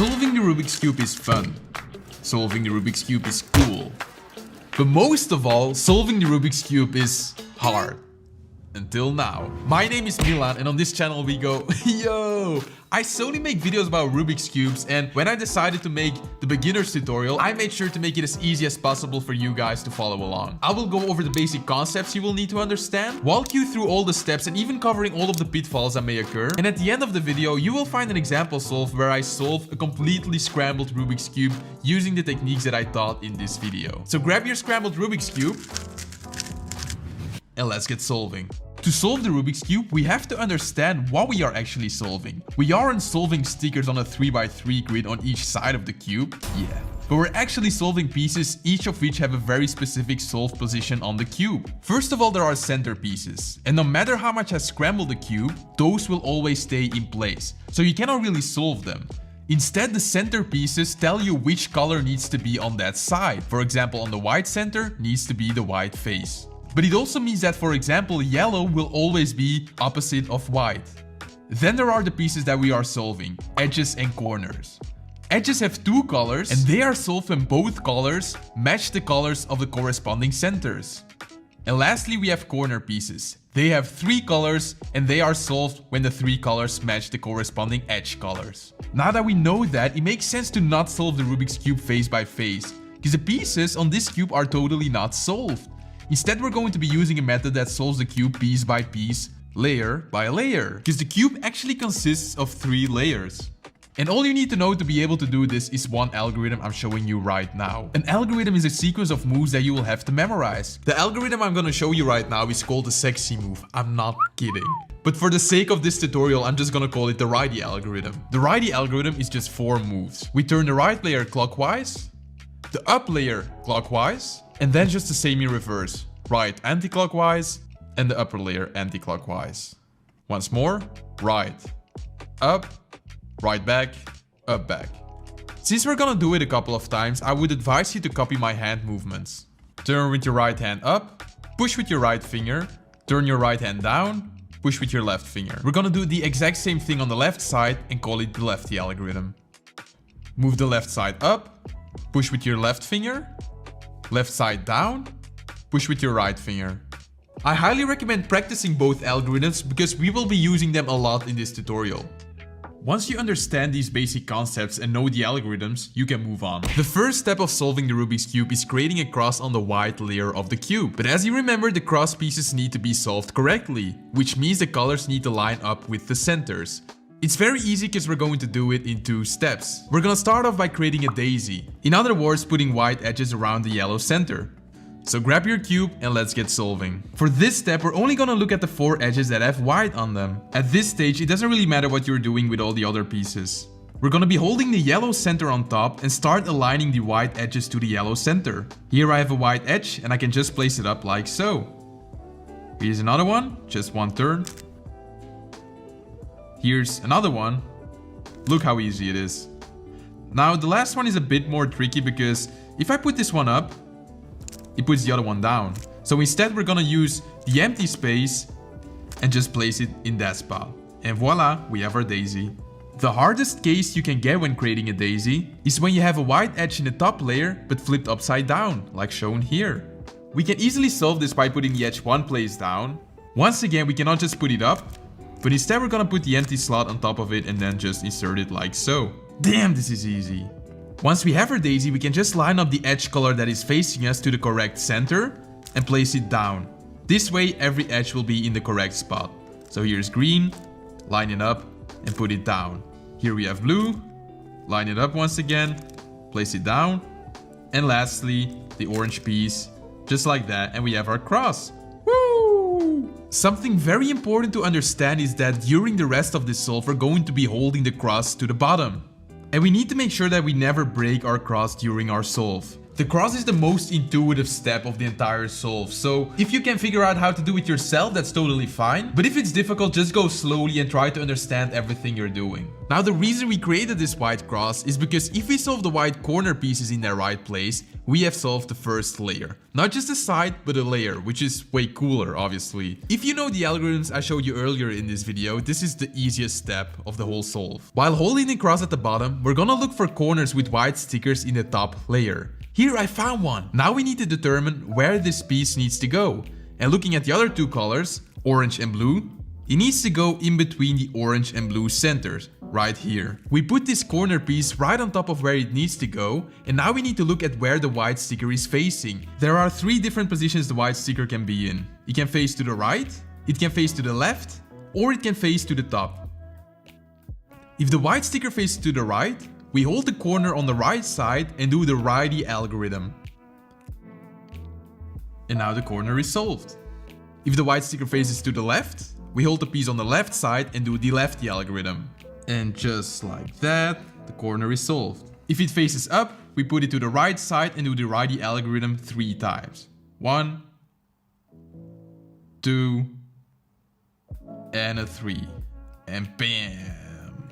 Solving the Rubik's Cube is fun. Solving the Rubik's Cube is cool. But most of all, solving the Rubik's Cube is hard. Until now. My name is Milan and on this channel we go, yo! I solely make videos about Rubik's Cubes, and when I decided to make the beginner's tutorial, I made sure to make it as easy as possible for you guys to follow along. I will go over the basic concepts you will need to understand, walk you through all the steps and even covering all of the pitfalls that may occur. And at the end of the video, you will find an example solve where I solve a completely scrambled Rubik's Cube using the techniques that I taught in this video. So grab your scrambled Rubik's Cube and let's get solving. To solve the Rubik's Cube, we have to understand what we are actually solving. We aren't solving stickers on a 3x3 grid on each side of the cube, yeah. But we're actually solving pieces, each of which have a very specific solved position on the cube. First of all, there are center pieces. And no matter how much I scramble the cube, those will always stay in place. So you cannot really solve them. Instead, the center pieces tell you which color needs to be on that side. For example, on the white center needs to be the white face. But it also means that, for example, yellow will always be opposite of white. Then there are the pieces that we are solving, edges and corners. Edges have two colors and they are solved when both colors match the colors of the corresponding centers. And lastly, we have corner pieces. They have three colors and they are solved when the three colors match the corresponding edge colors. Now that we know that, it makes sense to not solve the Rubik's Cube face by face, because the pieces on this cube are totally not solved. Instead, we're going to be using a method that solves the cube piece by piece, layer by layer, because the cube actually consists of 3 layers. And all you need to know to be able to do this is one algorithm I'm showing you right now. An algorithm is a sequence of moves that you will have to memorize. The algorithm I'm gonna show you right now is called the sexy move. I'm not kidding. But for the sake of this tutorial, I'm just gonna call it the righty algorithm. The righty algorithm is just 4 moves. We turn the right layer clockwise, the up layer clockwise, and then just the same in reverse. Right anti-clockwise and the upper layer anti-clockwise. Once more, right, up, right back, up back. Since we're gonna do it a couple of times, I would advise you to copy my hand movements. Turn with your right hand up, push with your right finger, turn your right hand down, push with your left finger. We're gonna do the exact same thing on the left side and call it the lefty algorithm. Move the left side up, push with your left finger, left side down, push with your right finger. I highly recommend practicing both algorithms because we will be using them a lot in this tutorial. Once you understand these basic concepts and know the algorithms, you can move on. The first step of solving the Rubik's Cube is creating a cross on the white layer of the cube. But as you remember, the cross pieces need to be solved correctly, which means the colors need to line up with the centers. It's very easy because we're going to do it in 2 steps. We're gonna start off by creating a daisy. In other words, putting white edges around the yellow center. So grab your cube and let's get solving. For this step, we're only gonna look at the 4 edges that have white on them. At this stage, it doesn't really matter what you're doing with all the other pieces. We're gonna be holding the yellow center on top and start aligning the white edges to the yellow center. Here I have a white edge and I can just place it up like so. Here's another one, just one turn. Here's another one. Look how easy it is. Now the last one is a bit more tricky because if I put this one up, it puts the other one down. So instead we're gonna use the empty space and just place it in that spot. And voila, we have our daisy. The hardest case you can get when creating a daisy is when you have a white edge in the top layer but flipped upside down, like shown here. We can easily solve this by putting the edge one place down. Once again, we cannot just put it up, but instead we're gonna put the empty slot on top of it and then just insert it like so. Damn, this is easy. Once we have our daisy, we can just line up the edge color that is facing us to the correct center and place it down. This way, every edge will be in the correct spot. So here's green, line it up and put it down. Here we have blue, line it up once again, place it down. And lastly, the orange piece, just like that, and we have our cross. Woo! Something very important to understand is that during the rest of this solve, we're going to be holding the cross to the bottom. And we need to make sure that we never break our cross during our solve. The cross is the most intuitive step of the entire solve, so if you can figure out how to do it yourself, that's totally fine. But if it's difficult, just go slowly and try to understand everything you're doing. Now the reason we created this white cross is because if we solve the white corner pieces in their right place, we have solved the first layer. Not just the side, but a layer, which is way cooler, obviously. If you know the algorithms I showed you earlier in this video, this is the easiest step of the whole solve. While holding the cross at the bottom, we're gonna look for corners with white stickers in the top layer. Here I found one. Now we need to determine where this piece needs to go. And looking at the other two colors, orange and blue, it needs to go in between the orange and blue centers, right here. We put this corner piece right on top of where it needs to go, and now we need to look at where the white sticker is facing. There are 3 different positions the white sticker can be in. It can face to the right, it can face to the left, or it can face to the top. If the white sticker faces to the right, we hold the corner on the right side and do the righty algorithm. And now the corner is solved. If the white sticker faces to the left, we hold the piece on the left side and do the lefty algorithm. And just like that, the corner is solved. If it faces up, we put it to the right side and do the righty algorithm 3 times. 1, 2, and a 3. And bam!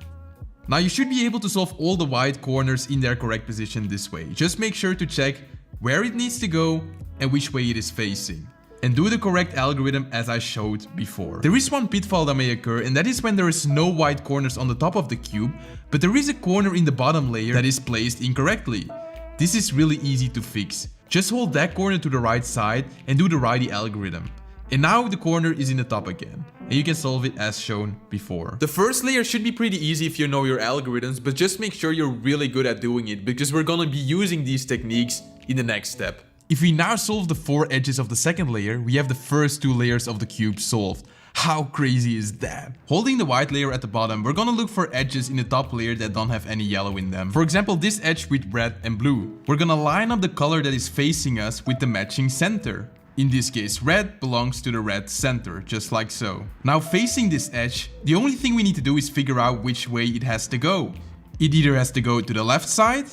Now you should be able to solve all the white corners in their correct position this way. Just make sure to check where it needs to go and which way it is facing. And do the correct algorithm as I showed before. There is one pitfall that may occur, and that is when there is no white corners on the top of the cube, but there is a corner in the bottom layer that is placed incorrectly. This is really easy to fix. Just hold that corner to the right side and do the righty algorithm. And now the corner is in the top again, and you can solve it as shown before. The first layer should be pretty easy if you know your algorithms, but just make sure you're really good at doing it, because we're gonna be using these techniques in the next step. If we now solve the 4 edges of the second layer, we have the first 2 layers of the cube solved. How crazy is that? Holding the white layer at the bottom, we're gonna look for edges in the top layer that don't have any yellow in them. For example, this edge with red and blue. We're gonna line up the color that is facing us with the matching center. In this case, red belongs to the red center, just like so. Now facing this edge, the only thing we need to do is figure out which way it has to go. It either has to go to the left side,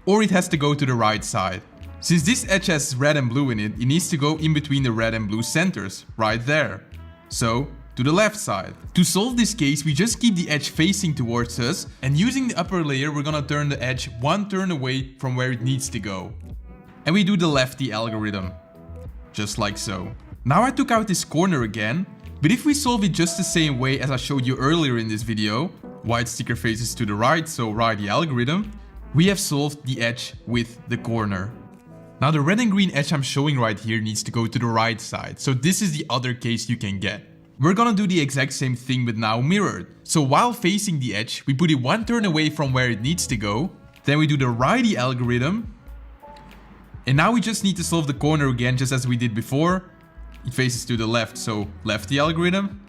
or it has to go to the right side. Since this edge has red and blue in it, it needs to go in between the red and blue centers, right there. So, to the left side. To solve this case, we just keep the edge facing towards us, and using the upper layer, we're gonna turn the edge 1 turn away from where it needs to go. And we do the lefty algorithm. Just like so. Now I took out this corner again, but if we solve it just the same way as I showed you earlier in this video, white sticker faces to the right, so righty algorithm, we have solved the edge with the corner. Now the red and green edge I'm showing right here needs to go to the right side, so this is the other case you can get. We're gonna do the exact same thing but now mirrored. So while facing the edge, we put it 1 turn away from where it needs to go, then we do the righty algorithm, and now we just need to solve the corner again just as we did before. It faces to the left, so lefty algorithm,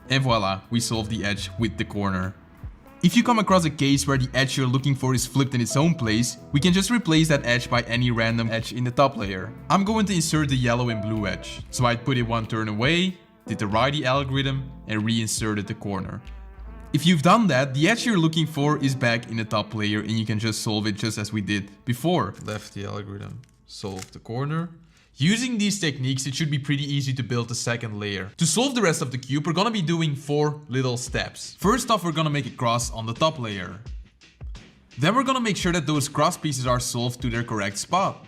and voila, we solved the edge with the corner. If you come across a case where the edge you're looking for is flipped in its own place, we can just replace that edge by any random edge in the top layer. I'm going to insert the yellow and blue edge, so I'd put it 1 turn away, did the righty algorithm, and reinserted the corner. If you've done that, the edge you're looking for is back in the top layer and you can just solve it just as we did before. Lefty algorithm, solve the corner. Using these techniques, it should be pretty easy to build the second layer. To solve the rest of the cube, we're gonna be doing 4 little steps. First off, we're gonna make a cross on the top layer. Then we're gonna make sure that those cross pieces are solved to their correct spot.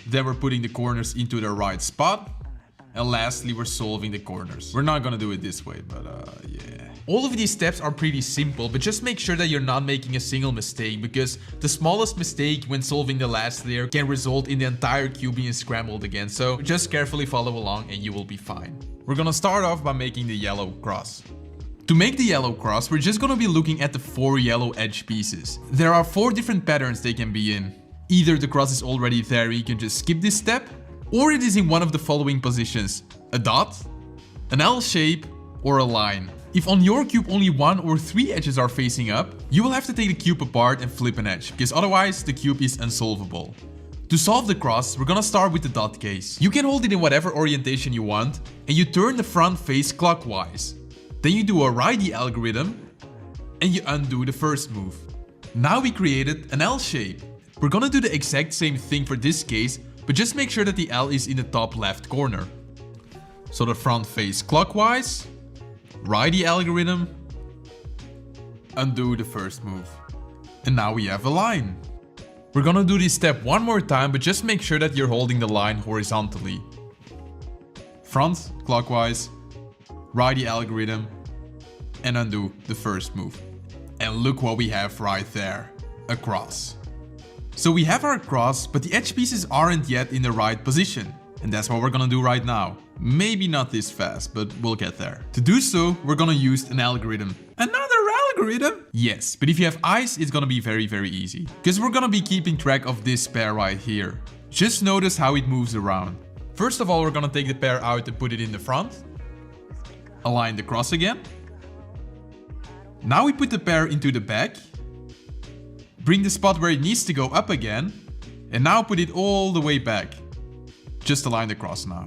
Then we're putting the corners into their right spot. And lastly, we're solving the corners. We're not gonna do it this way, but yeah. All of these steps are pretty simple, but just make sure that you're not making a single mistake, because the smallest mistake when solving the last layer can result in the entire cube being scrambled again. So just carefully follow along and you will be fine. We're gonna start off by making the yellow cross. To make the yellow cross, we're just gonna be looking at the 4 yellow edge pieces. There are 4 different patterns they can be in. Either the cross is already there, you can just skip this step, or it is in one of the following positions: a dot, an L shape, or a line. If on your cube only 1 or 3 edges are facing up, you will have to take the cube apart and flip an edge, because otherwise the cube is unsolvable. To solve the cross, we're gonna start with the dot case. You can hold it in whatever orientation you want, and you turn the front face clockwise. Then you do a righty algorithm, and you undo the first move. Now we created an L shape. We're gonna do the exact same thing for this case, but just make sure that the L is in the top left corner. So the front face clockwise, righty algorithm, undo the first move. And now we have a line. We're gonna do this step one more time, but just make sure that you're holding the line horizontally. Front, clockwise, write the algorithm, and undo the first move. And look what we have right there, a cross. So we have our cross, but the edge pieces aren't yet in the right position. And that's what we're gonna do right now. Maybe not this fast, but we'll get there. To do so, we're gonna use an algorithm. Another algorithm? Yes, but if you have eyes, it's gonna be very, very easy. Because we're gonna be keeping track of this pair right here. Just notice how it moves around. First of all, we're gonna take the pair out and put it in the front. Align the cross again. Now we put the pair into the back. Bring the spot where it needs to go up again. And now put it all the way back. Just align the cross now.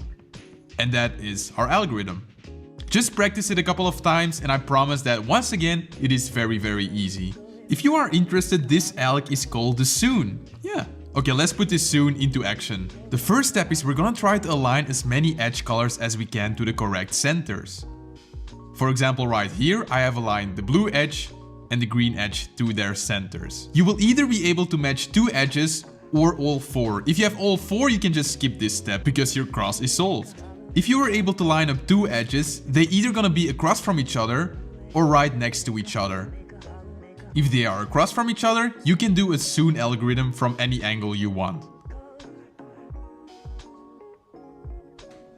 And that is our algorithm. Just practice it a couple of times and I promise that once again, it is very, very easy. If you are interested, this alg is called the soon. Yeah. Okay, let's put this soon into action. The first step is we're gonna try to align as many edge colors as we can to the correct centers. For example, right here, I have aligned the blue edge and the green edge to their centers. You will either be able to match 2 edges or all 4. If you have all 4, you can just skip this step because your cross is solved. If you were able to line up 2 edges, they're either gonna be across from each other or right next to each other. If they are across from each other, you can do a soon algorithm from any angle you want.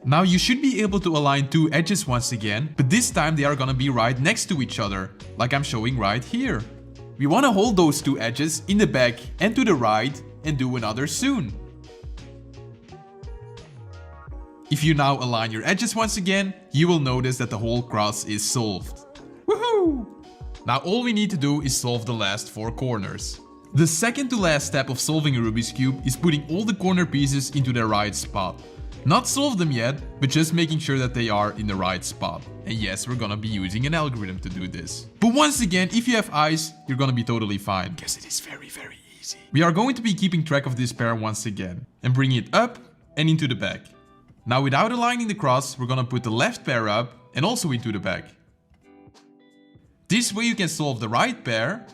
Now you should be able to align 2 edges once again, but this time they are gonna be right next to each other, like I'm showing right here. We wanna hold those 2 edges in the back and to the right and do another soon. If you now align your edges once again, you will notice that the whole cross is solved. Woohoo! Now all we need to do is solve the last 4 corners. The second to last step of solving a Rubik's Cube is putting all the corner pieces into their right spot. Not solve them yet, but just making sure that they are in the right spot. And yes, we're gonna be using an algorithm to do this. But once again, if you have eyes, you're gonna be totally fine, because it is very, very easy. We are going to be keeping track of this pair once again, and bring it up and into the back. Now without aligning the cross, we're gonna put the left pair up and also into the back. This way you can solve the right pair,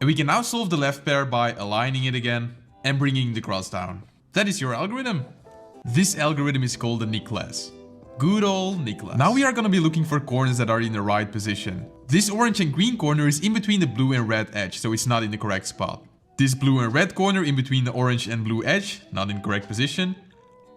and we can now solve the left pair by aligning it again and bringing the cross down. That is your algorithm. This algorithm is called the Nicholas. Good old Nicholas. Now we are gonna be looking for corners that are in the right position. This orange and green corner is in between the blue and red edge, so it's not in the correct spot. This blue and red corner in between the orange and blue edge, not in correct position.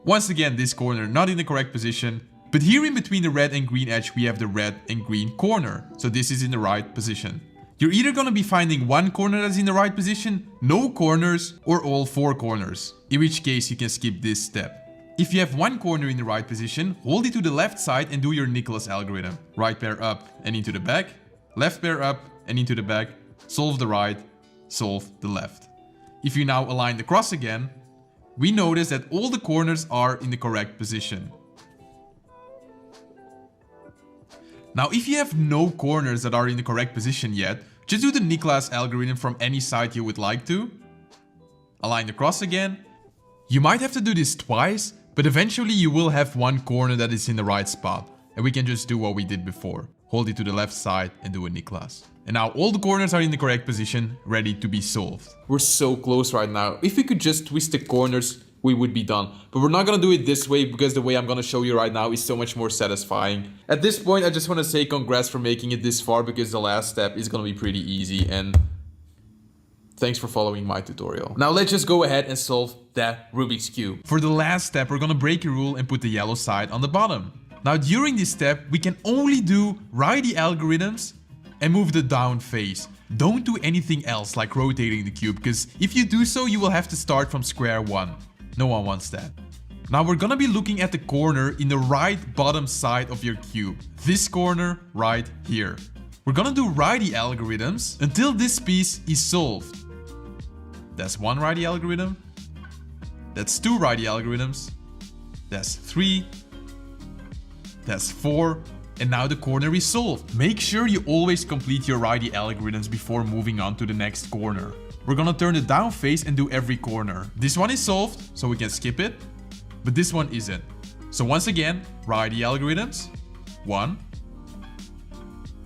Once again, this corner not in the correct position. But here in between the red and green edge, we have the red and green corner. So this is in the right position. You're either gonna be finding one corner that's in the right position, no corners, or all 4 corners. In which case you can skip this step. If you have one corner in the right position, hold it to the left side and do your Nicholas algorithm. Right pair up and into the back, left pair up and into the back, solve the right, solve the left. If you now align the cross again, we notice that all the corners are in the correct position. Now if you have no corners that are in the correct position yet, just do the Nicholas algorithm from any side you would like to. Align the cross again. You might have to do this twice, but eventually you will have one corner that is in the right spot. And we can just do what we did before. Hold it to the left side and do a Nicholas. And now all the corners are in the correct position, ready to be solved. We're so close right now. If we could just twist the corners, we would be done. But we're not gonna do it this way because the way I'm gonna show you right now is so much more satisfying. At this point, I just wanna say congrats for making it this far because the last step is gonna be pretty easy and thanks for following my tutorial. Now let's just go ahead and solve that Rubik's Cube. For the last step, we're gonna break a rule and put the yellow side on the bottom. Now during this step, we can only do righty algorithms and move the down face. Don't do anything else like rotating the cube, because if you do so, you will have to start from square one. No one wants that. Now we're gonna be looking at the corner in the right bottom side of your cube. This corner right here. We're gonna do righty algorithms until this piece is solved. That's one righty algorithm. That's 2 righty algorithms. That's 3. That's 4. And now the corner is solved. Make sure you always complete your righty algorithms before moving on to the next corner. We're gonna turn the down face and do every corner. This one is solved, so we can skip it. But this one isn't. So once again, righty algorithms. 1,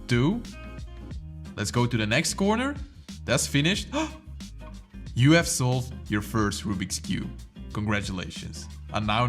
2, Let's go to the next corner. That's finished. You have solved your first Rubik's Cube. Congratulations. And now